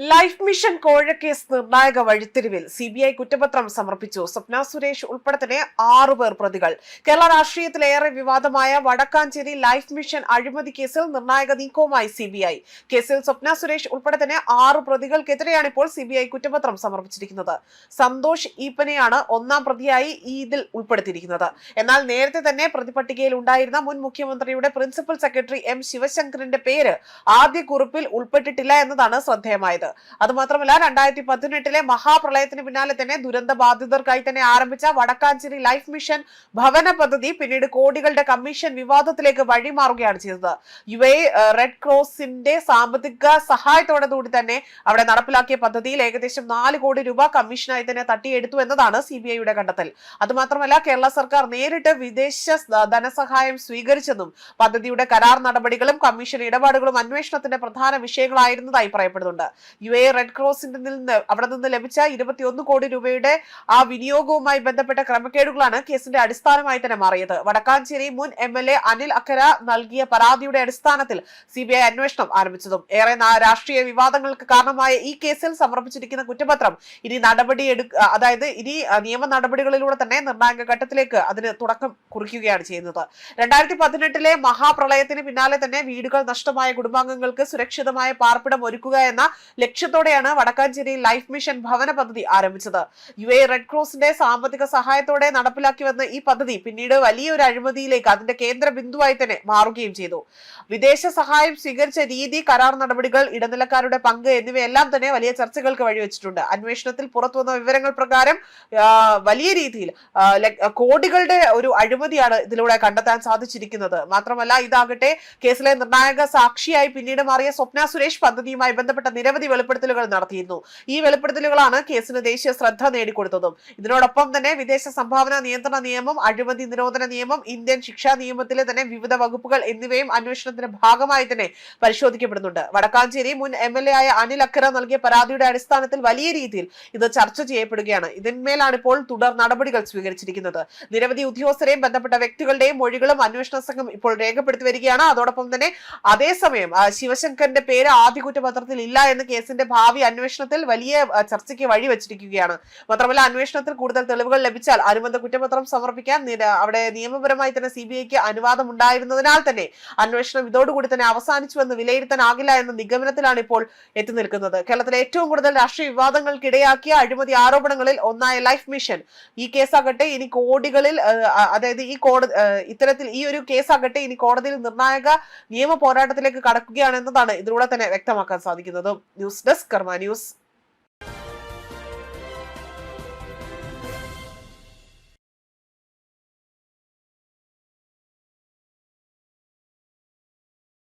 Life mission കോഴക്കേസ് നിർണായക വഴിത്തിരിവിൽ CBI കുറ്റപത്രം സമർപ്പിച്ചു. സ്വപ്ന സുരേഷ് ഉൾപ്പെടെ തന്നെ 6 പേർ പ്രതികൾ. കേരള രാഷ്ട്രീയത്തിലേറെ വിവാദമായ വടക്കാഞ്ചേരി ലൈഫ് മിഷൻ അഴിമതി കേസിൽ നിർണായക നീക്കവുമായി സിബിഐ. കേസിൽ സ്വപ്ന സുരേഷ് ഉൾപ്പെടെ തന്നെ 6 പ്രതികൾക്കെതിരെയാണ് ഇപ്പോൾ സിബിഐ കുറ്റപത്രം സമർപ്പിച്ചിരിക്കുന്നത്. സന്തോഷ് ഈപ്പനെയാണ് ഒന്നാം പ്രതിയായി ഇതിൽ ഉൾപ്പെടുത്തിയിരിക്കുന്നത്. എന്നാൽ നേരത്തെ തന്നെ പ്രതിപട്ടികയിൽ ഉണ്ടായിരുന്ന മുൻ മുഖ്യമന്ത്രിയുടെ പ്രിൻസിപ്പൽ സെക്രട്ടറി എം ശിവശങ്കറിന്റെ പേര് ആദ്യ കുറിപ്പിൽ ഉൾപ്പെട്ടിട്ടില്ല എന്നതാണ് ശ്രദ്ധേയമായത്. അതുമാത്രമല്ല 2018 മഹാപ്രളയത്തിന് പിന്നാലെ തന്നെ ദുരന്ത ബാധിതർക്കായി തന്നെ ആരംഭിച്ച വടക്കാഞ്ചേരി ലൈഫ് മിഷൻ ഭവന പദ്ധതി പിന്നീട് കോടികളുടെ കമ്മീഷൻ വിവാദത്തിലേക്ക് വഴിമാറുകയാണ് ചെയ്തത്. റെഡ് ക്രോസിന്റെ സാമ്പത്തിക സഹായത്തോടെ കൂടി തന്നെ അവിടെ നടപ്പിലാക്കിയ പദ്ധതിയിൽ ഏകദേശം 4 കോടി രൂപ കമ്മീഷനായി തന്നെ തട്ടിയെടുത്തു എന്നതാണ് സിബിഐയുടെ കണ്ടെത്തൽ. അതുമാത്രമല്ല കേരള സർക്കാർ നേരിട്ട് വിദേശ ധനസഹായം സ്വീകരിച്ചെന്നും പദ്ധതിയുടെ കരാർ നടപടികളും കമ്മീഷൻ ഇടപാടുകളും അന്വേഷണത്തിന്റെ പ്രധാന വിഷയങ്ങളായിരുന്നതായി പറയപ്പെടുന്നുണ്ട്. റെഡ് ക്രോസിന്റെ അവിടെ നിന്ന് ലഭിച്ച 21 കോടി രൂപയുടെ ആ വിനിയോഗവുമായി ബന്ധപ്പെട്ട ക്രമക്കേടുകളാണ് കേസിന്റെ അടിസ്ഥാനമായി തന്നെ മാറിയത്. വടക്കാഞ്ചേരി മുൻ MLA അനിൽ അക്കര നൽകിയ പരാതിയുടെ അടിസ്ഥാനത്തിൽ സിബിഐ അന്വേഷണം ആരംഭിച്ചതും ഏറെ രാഷ്ട്രീയ വിവാദങ്ങൾക്ക് കാരണമായ ഈ കേസിൽ സമർപ്പിച്ചിരിക്കുന്ന കുറ്റപത്രം ഇനി ഇനി നിയമ നടപടികളിലൂടെ തന്നെ നിർണായക ഘട്ടത്തിലേക്ക് അതിന് തുടക്കം കുറിക്കുകയാണ് ചെയ്യുന്നത്. 2018 മഹാപ്രളയത്തിന് പിന്നാലെ തന്നെ വീടുകൾ നഷ്ടമായ കുടുംബാംഗങ്ങൾക്ക് സുരക്ഷിതമായ പാർപ്പിടം ഒരുക്കുക എന്ന ലക്ഷ്യത്തോടെയാണ് വടക്കാഞ്ചേരി ലൈഫ് മിഷൻ ഭവന പദ്ധതി ആരംഭിച്ചത്. റെഡ് ക്രോസിന്റെ സാമ്പത്തിക സഹായത്തോടെ നടപ്പിലാക്കി വന്ന ഈ പദ്ധതി പിന്നീട് വലിയൊരു അഴിമതിയിലേക്ക് അതിന്റെ കേന്ദ്ര ബിന്ദുവായി തന്നെ മാറുകയും ചെയ്തു. വിദേശ സഹായം സ്വീകരിച്ച രീതി, കരാർ നടപടികൾ, ഇടനിലക്കാരുടെ പങ്ക് എന്നിവയെല്ലാം തന്നെ വലിയ ചർച്ചകൾക്ക് വഴിവെച്ചിട്ടുണ്ട്. അന്വേഷണത്തിൽ പുറത്തുവന്ന വിവരങ്ങൾ പ്രകാരം വലിയ രീതിയിൽ കോടികളുടെ ഒരു അഴിമതിയാണ് ഇതിലൂടെ കണ്ടെത്താൻ സാധിച്ചിരിക്കുന്നത്. മാത്രമല്ല ഇതാകട്ടെ കേസിലെ നിർണായക സാക്ഷിയായി പിന്നീട് മാറിയ സ്വപ്ന സുരേഷ് പദ്ധതിയുമായി ബന്ധപ്പെട്ട നിരവധി വെളിപ്പെടുത്തലുകൾ നടത്തിയിരുന്നു. ഈ വെളിപ്പെടുത്തലുകളാണ് കേസിന് ദേശീയ ശ്രദ്ധ നേടിക്കൊടുത്തതും. ഇതിനോടൊപ്പം തന്നെ വിദേശ സംഭാവന നിയന്ത്രണ നിയമം, അഴിമതി നിരോധന നിയമം, ഇന്ത്യൻ ശിക്ഷാ നിയമത്തിലെ തന്നെ വിവിധ വകുപ്പുകൾ എന്നിവയും അന്വേഷണത്തിന്റെ ഭാഗമായി തന്നെ പരിശോധിക്കപ്പെടുന്നുണ്ട്. വടക്കാഞ്ചേരി മുൻ MLA ആയ അനിൽ അക്കര നൽകിയ പരാതിയുടെ അടിസ്ഥാനത്തിൽ വലിയ രീതിയിൽ ഇത് ചർച്ച ചെയ്യപ്പെടുകയാണ്. ഇതിന്മേലാണ് ഇപ്പോൾ തുടർ നടപടികൾ സ്വീകരിച്ചിരിക്കുന്നത്. നിരവധി ഉദ്യോഗസ്ഥരെയും ബന്ധപ്പെട്ട വ്യക്തികളുടെയും മൊഴികളും അന്വേഷണ സംഘം ഇപ്പോൾ രേഖപ്പെടുത്തി വരികയാണ്. അതോടൊപ്പം തന്നെ അതേസമയം ശിവശങ്കറിന്റെ പേര് ആദ്യ കുറ്റപത്രത്തിൽ ഇല്ല എന്ന് കേസിന്റെ ഭാവി അന്വേഷണത്തിൽ വലിയ ചർച്ചയ്ക്ക് വഴിവെച്ചിരിക്കുകയാണ്. മാത്രമല്ല അന്വേഷണത്തിൽ കൂടുതൽ തെളിവുകൾ ലഭിച്ചാൽ അനുബന്ധ കുറ്റപത്രം സമർപ്പിക്കാൻ അവിടെ നിയമപരമായി തന്നെ സിബിഐക്ക് അനുവാദം ഉണ്ടായിരുന്നതിനാൽ തന്നെ അന്വേഷണം ഇതോടുകൂടി തന്നെ അവസാനിച്ചുവെന്ന് വിലയിരുത്താനാകില്ല എന്ന നിഗമനത്തിലാണ് ഇപ്പോൾ എത്തി നിൽക്കുന്നത്. കേരളത്തിലെ ഏറ്റവും കൂടുതൽ രാഷ്ട്രീയ വിവാദങ്ങൾക്കിടയാക്കിയ അഴിമതി ആരോപണങ്ങളിൽ ഒന്നായ ലൈഫ് മിഷൻ ഈ കേസാകട്ടെ ഇനി കോടികളിൽ ഇത്തരത്തിൽ ഈ ഒരു കേസാകട്ടെ ഇനി കോടതിയിൽ നിർണായക നിയമ പോരാട്ടത്തിലേക്ക് കടക്കുകയാണെന്നതാണ് ഇതിലൂടെ തന്നെ വ്യക്തമാക്കാൻ സാധിക്കുന്നത്. ന്യൂസ് ഡെസ്ക് കർമ്മ ന്യൂസ്.